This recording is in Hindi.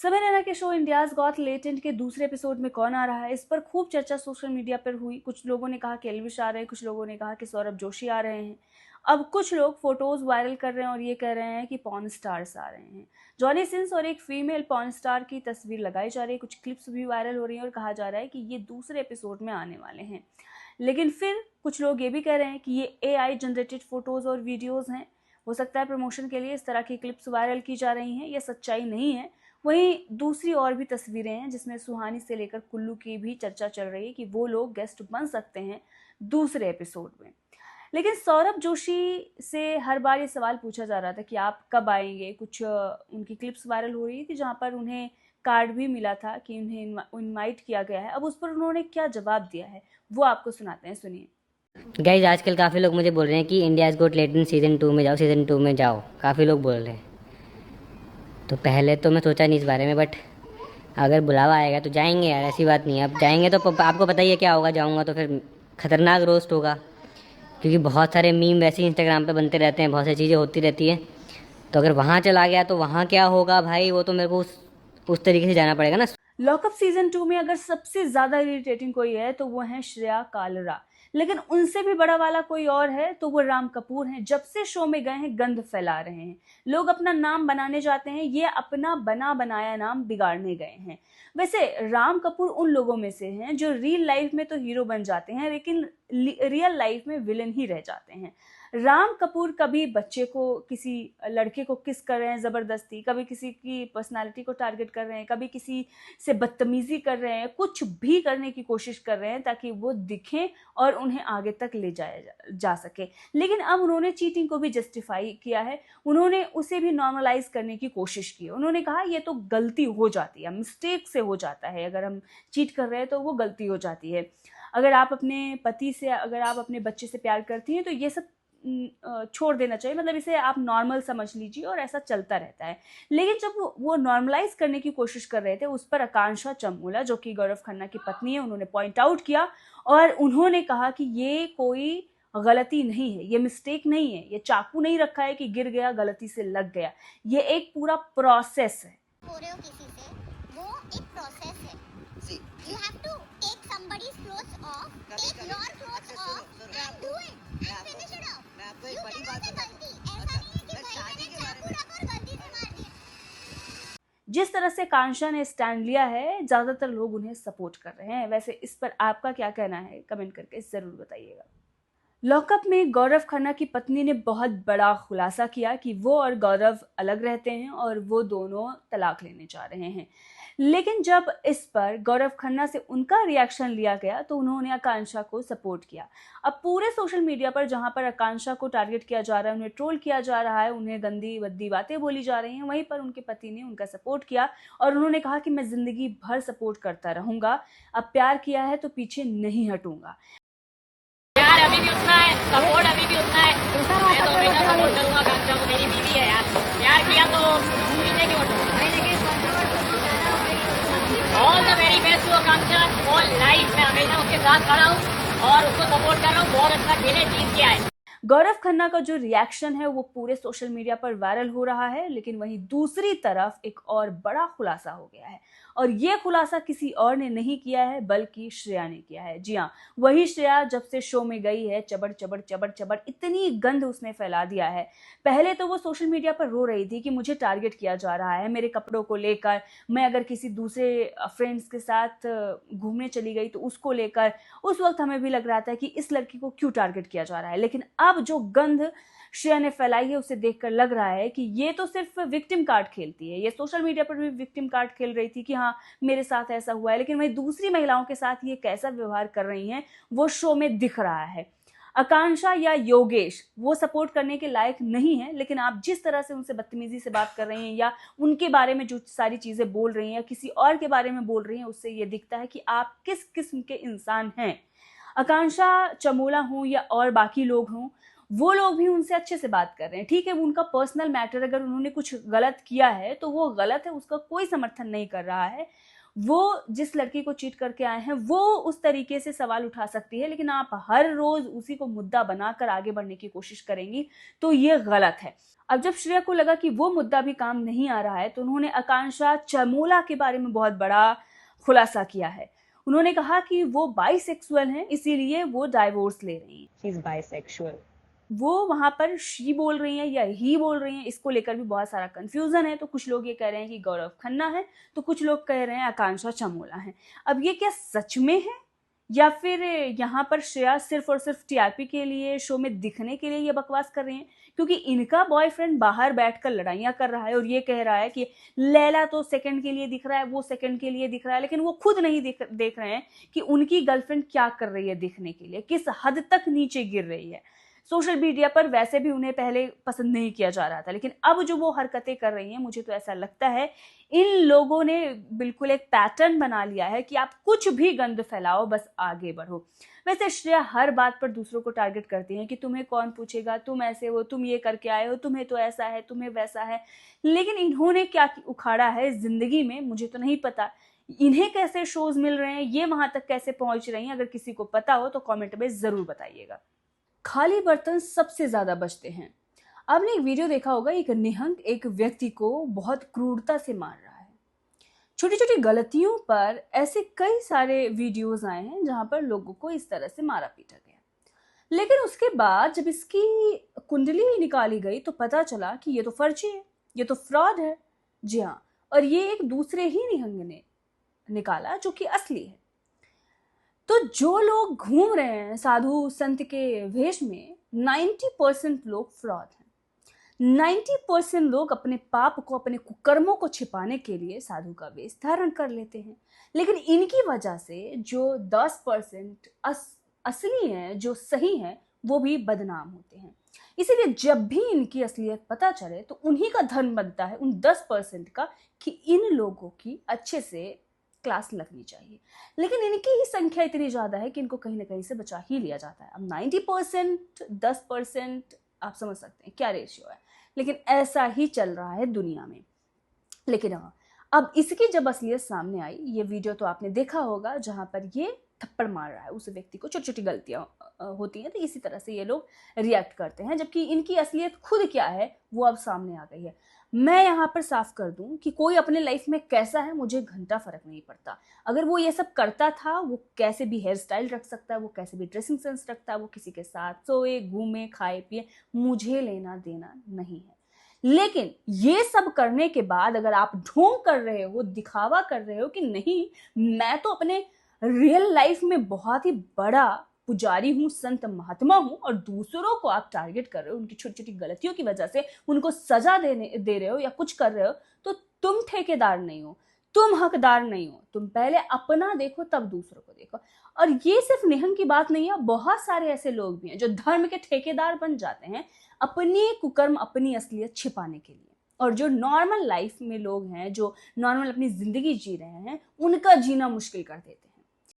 समय रैना के शो इंडियाज गॉट टैलेंट के दूसरे एपिसोड में कौन आ रहा है, इस पर खूब चर्चा सोशल मीडिया पर हुई। कुछ लोगों ने कहा कि एल्विश आ रहे हैं, कुछ लोगों ने कहा कि सौरभ जोशी आ रहे हैं। अब कुछ लोग फोटोज वायरल कर रहे हैं और ये कह रहे हैं कि पॉर्न स्टार्स आ रहे हैं। जॉनी सिंस और एक फीमेल पॉर्न स्टार की तस्वीर लगाई जा रही है, कुछ क्लिप्स भी वायरल हो रही हैं और कहा जा रहा है कि ये दूसरे एपिसोड में आने वाले हैं। लेकिन फिर कुछ लोग ये भी कह रहे हैं कि ये AI जनरेटेड फोटोज और वीडियोज हैं। हो सकता है प्रमोशन के लिए इस तरह की क्लिप्स वायरल की जा रही हैं, यह सच्चाई नहीं है। वहीं दूसरी और भी तस्वीरें हैं जिसमें सुहानी से लेकर कुल्लू की भी चर्चा चल रही है कि वो लोग गेस्ट बन सकते हैं दूसरे एपिसोड में। लेकिन सौरभ जोशी से हर बार ये सवाल पूछा जा रहा था कि आप कब आएंगे। कुछ उनकी क्लिप्स वायरल हो रही थी जहाँ पर उन्हें कार्ड भी मिला था कि उन्हें इनवाइट किया गया है। अब उस पर उन्होंने क्या जवाब दिया है वो आपको सुनाते हैं, सुनिए। गाइज आजकल काफ़ी लोग मुझे बोल रहे हैं कि इंडियाज़ गोट टैलेंट सीज़न 2 में जाओ, सीज़न 2 में जाओ। काफ़ी लोग बोल रहे हैं। तो पहले तो मैं सोचा नहीं इस बारे में, बट अगर बुलावा आएगा तो जाएंगे यार, ऐसी बात नहीं है। अब जाएंगे तो आपको पता ही है क्या होगा। जाऊंगा तो फिर ख़तरनाक रोस्ट होगा, क्योंकि बहुत सारे मीम वैसे ही इंस्टाग्राम पे बनते रहते हैं, बहुत सारी चीज़ें होती रहती हैं। तो अगर वहाँ चला गया तो वहाँ क्या होगा भाई, वो तो मेरे को उस तरीके से जाना पड़ेगा ना। लॉकअप सीजन 2 में अगर सबसे ज्यादा इरिटेटिंग कोई है तो वो है श्रेया कालरा। लेकिन उनसे भी बड़ा वाला कोई और है तो वो राम कपूर हैं। जब से शो में गए हैं गंद फैला रहे हैं। लोग अपना नाम बनाने जाते हैं, ये अपना बना बनाया नाम बिगाड़ने गए हैं। वैसे राम कपूर उन लोगों में से हैं जो रियल लाइफ में तो हीरो बन जाते हैं लेकिन रियल लाइफ में विलन ही रह जाते हैं। राम कपूर कभी बच्चे को, किसी लड़के को किस कर रहे हैं जबरदस्ती, कभी किसी की पर्सनालिटी को टारगेट कर रहे हैं, कभी किसी से बदतमीजी कर रहे हैं, कुछ भी करने की कोशिश कर रहे हैं ताकि वो दिखें और उन्हें आगे तक ले जाया जा सके। लेकिन अब उन्होंने चीटिंग को भी जस्टिफाई किया है, उन्होंने उसे भी नॉर्मलाइज करने की कोशिश की है। उन्होंने कहा ये तो गलती हो जाती है, मिस्टेक से हो जाता है, अगर हम चीट कर रहे हैं तो वो गलती हो जाती है। अगर आप अपने पति से, अगर आप अपने बच्चे से प्यार करती हैं तो ये सब छोड़ देना चाहिए, मतलब इसे आप नॉर्मल समझ लीजिए और ऐसा चलता रहता है। लेकिन जब वो नॉर्मलाइज करने की कोशिश कर रहे थे, उस पर आकांक्षा चमोला जो कि गौरव खन्ना की पत्नी है, उन्होंने पॉइंट आउट किया और उन्होंने कहा कि ये कोई गलती नहीं है, ये मिस्टेक नहीं है, ये चाकू नहीं रखा है कि गिर गया, गलती से लग गया, ये एक पूरा प्रोसेस है। हो रहे हो किसी से, वो एक प्रोसेस है। You have to take somebody's clothes off, take your clothes off and do it and finish it off. You cannot say गलती, ऐसा नहीं है कि भाई मैंने चाकू रखा और गलती से मार दिया। जिस तरह से कांक्षा ने स्टैंड लिया है, ज्यादातर लोग उन्हें सपोर्ट कर रहे हैं। वैसे इस पर आपका क्या कहना है, कमेंट करके जरूर बताइएगा। लॉकअप में गौरव खन्ना की पत्नी ने बहुत बड़ा खुलासा किया कि वो और गौरव अलग रहते हैं और वो दोनों तलाक लेने जा रहे हैं। लेकिन जब इस पर गौरव खन्ना से उनका रिएक्शन लिया गया तो उन्होंने आकांक्षा को सपोर्ट किया। अब पूरे सोशल मीडिया पर जहां पर आकांक्षा को टारगेट किया जा रहा है, उन्हें ट्रोल किया जा रहा है, उन्हें गंदी भद्दी बातें बोली जा रही हैं, वहीं पर उनके पति ने उनका सपोर्ट किया और उन्होंने कहा कि मैं जिंदगी भर सपोर्ट करता रहूंगा, अब प्यार किया है तो पीछे नहीं हटूंगा। यार अभी भी उतना है, सपोर्ट अभी भी उतना है। मैं तो हमेशा सपोर्ट करूंगा कांक्षा को, मेरी बीवी है यार। प्यार किया तो जीने की वजह। All the very best to Kanksha, all life मैं हमेशा उसके साथ खड़ा हूँ और उसको सपोर्ट कर रहा हूँ। बहुत अच्छा खेले, जीत के आए। गौरव खन्ना का जो रिएक्शन है वो पूरे सोशल मीडिया पर वायरल हो रहा है, लेकिन वहीं दूसरी तरफ एक और बड़ा खुलासा हो गया है और ये खुलासा किसी और ने नहीं किया है बल्कि श्रेया ने किया है। जी हाँ, वही श्रेया जब से शो में गई है, चबड़ चबड़ चबड़ चबड़ इतनी गंद उसने फैला दिया है। पहले तो वो सोशल मीडिया पर रो रही थी कि मुझे टारगेट किया जा रहा है मेरे कपड़ों को लेकर, मैं अगर किसी दूसरे फ्रेंड्स के साथ घूमने चली गई तो उसको लेकर। उस वक्त हमें भी लग रहा था कि इस लड़की को क्यों टारगेट किया जा रहा है, लेकिन अब जो गंध श्रेया ने फैलाई है उसे देखकर लग रहा है कि ये तो सिर्फ विक्टिम कार्ड खेलती है। ये सोशल मीडिया पर भी विक्टिम कार्ड खेल रही थी कि हाँ मेरे साथ ऐसा हुआ है, लेकिन वही दूसरी महिलाओं के साथ ये कैसा व्यवहार कर रही हैं वो शो में दिख रहा है। आकांक्षा या योगेश वो सपोर्ट करने के लायक नहीं है, लेकिन आप जिस तरह से उनसे बदतमीजी से बात कर रही हैं या उनके बारे में जो सारी चीजें बोल रही हैं या किसी और के बारे में बोल रही हैं, उससे ये दिखता है कि आप किस किस्म के इंसान हैं। आकांक्षा चमोला हों या और बाकी लोग हों, वो लोग भी उनसे अच्छे से बात कर रहे हैं। ठीक है, वो उनका पर्सनल मैटर, अगर उन्होंने कुछ गलत किया है तो वो गलत है, उसका कोई समर्थन नहीं कर रहा है। वो जिस लड़की को चीट करके आए हैं वो उस तरीके से सवाल उठा सकती है, लेकिन आप हर रोज उसी को मुद्दा बनाकर आगे बढ़ने की कोशिश करेंगी तो ये गलत है। अब जब श्रेया को लगा कि वो मुद्दा भी काम नहीं आ रहा है तो उन्होंने आकांक्षा चमोला के बारे में बहुत बड़ा खुलासा किया है। उन्होंने कहा कि वो बाइसेक्सुअल हैं, इसीलिए वो डाइवोर्स ले रही हैं। She's bisexual. वो वहां पर शी बोल रही हैं या ही बोल रही हैं, इसको लेकर भी बहुत सारा कंफ्यूजन है। तो कुछ लोग ये कह रहे हैं कि गौरव खन्ना है, तो कुछ लोग कह रहे हैं आकांक्षा चमोला है। अब ये क्या सच में है या फिर यहाँ पर श्रेया सिर्फ और सिर्फ टीआरपी के लिए, शो में दिखने के लिए ये बकवास कर रही हैं? क्योंकि इनका बॉयफ्रेंड बाहर बैठकर लड़ाइयाँ कर रहा है और ये कह रहा है कि लैला तो सेकंड के लिए दिख रहा है, वो सेकंड के लिए दिख रहा है, लेकिन वो खुद नहीं देख रहे हैं कि उनकी गर्लफ्रेंड क्या कर रही है दिखने के लिए, किस हद तक नीचे गिर रही है। सोशल मीडिया पर वैसे भी उन्हें पहले पसंद नहीं किया जा रहा था, लेकिन अब जो वो हरकतें कर रही हैं, मुझे तो ऐसा लगता है इन लोगों ने बिल्कुल एक पैटर्न बना लिया है कि आप कुछ भी गंद फैलाओ, बस आगे बढ़ो। वैसे श्रेया हर बात पर दूसरों को टारगेट करती हैं कि तुम्हें कौन पूछेगा, तुम ऐसे हो, तुम ये करके आए हो, तुम्हें तो ऐसा है, तुम्हें वैसा है। लेकिन इन्होंने क्या उखाड़ा है जिंदगी में, मुझे तो नहीं पता। इन्हें कैसे शोज मिल रहे हैं, ये वहां तक कैसे पहुंच रही हैं, अगर किसी को पता हो तो कमेंट में जरूर बताइएगा। खाली बर्तन सबसे ज्यादा बचते हैं। आपने एक वीडियो देखा होगा, एक निहंग एक व्यक्ति को बहुत क्रूरता से मार रहा है। छोटी छोटी गलतियों पर ऐसे कई सारे वीडियोस आए हैं जहां पर लोगों को इस तरह से मारा पीटा गया, लेकिन उसके बाद जब इसकी कुंडली निकाली गई तो पता चला कि ये तो फर्जी है, ये तो फ्रॉड है। जी हाँ, और ये एक दूसरे ही निहंग ने निकाला जो कि असली है। तो जो लोग घूम रहे हैं साधु संत के वेश में, 90% लोग फ्रॉड हैं। 90% लोग अपने पाप को, अपने कुकर्मों को छिपाने के लिए साधु का वेश धारण कर लेते हैं। लेकिन इनकी वजह से जो 10% असली हैं, जो सही हैं, वो भी बदनाम होते हैं। इसीलिए जब भी इनकी असलियत पता चले तो उन्हीं का धर्म बनता है, उन 10% का, कि इन लोगों की अच्छे से क्लास लगनी चाहिए। लेकिन इनकी ही संख्या इतनी ज्यादा है कि इनको कहीं ना कहीं से बचा ही लिया जाता है। अब 90% 10%, आप समझ सकते हैं क्या रेशियो है, लेकिन ऐसा ही चल रहा है दुनिया में। लेकिन हाँ, अब इसकी जब असलियत सामने आई, ये वीडियो तो आपने देखा होगा जहां पर ये थप्पड़ मार रहा है उस व्यक्ति को। छोटी छोटी गलतियां होती हैं तो इसी तरह से ये लोग रिएक्ट करते हैं, जबकि इनकी असलियत खुद क्या है वो अब सामने आ गई है। मैं यहाँ पर साफ कर दूं कि कोई अपने लाइफ में कैसा है मुझे घंटा फर्क नहीं पड़ता। अगर वो ये सब करता था, वो कैसे भी हेयर स्टाइल रख सकता है, वो कैसे भी ड्रेसिंग सेंस रखता है, वो किसी के साथ सोए घूमे खाए पिए, मुझे लेना देना नहीं है। लेकिन ये सब करने के बाद अगर आप ढोंग कर रहे हो, दिखावा कर रहे हो कि नहीं मैं तो अपने रियल लाइफ में बहुत ही बड़ा पुजारी हूँ, संत महात्मा हूँ, और दूसरों को आप टारगेट कर रहे हो, उनकी छोटी छोटी गलतियों की वजह से उनको सजा दे रहे हो या कुछ कर रहे हो, तो तुम ठेकेदार नहीं हो, तुम हकदार नहीं हो। तुम पहले अपना देखो तब दूसरों को देखो। और ये सिर्फ निहंग की बात नहीं है, बहुत सारे ऐसे लोग भी हैं जो धर्म के ठेकेदार बन जाते हैं अपनी कुकर्म, अपनी असलियत छिपाने के लिए। और जो नॉर्मल लाइफ में लोग हैं, जो नॉर्मल अपनी जिंदगी जी रहे हैं, उनका जीना मुश्किल कर देते हैं।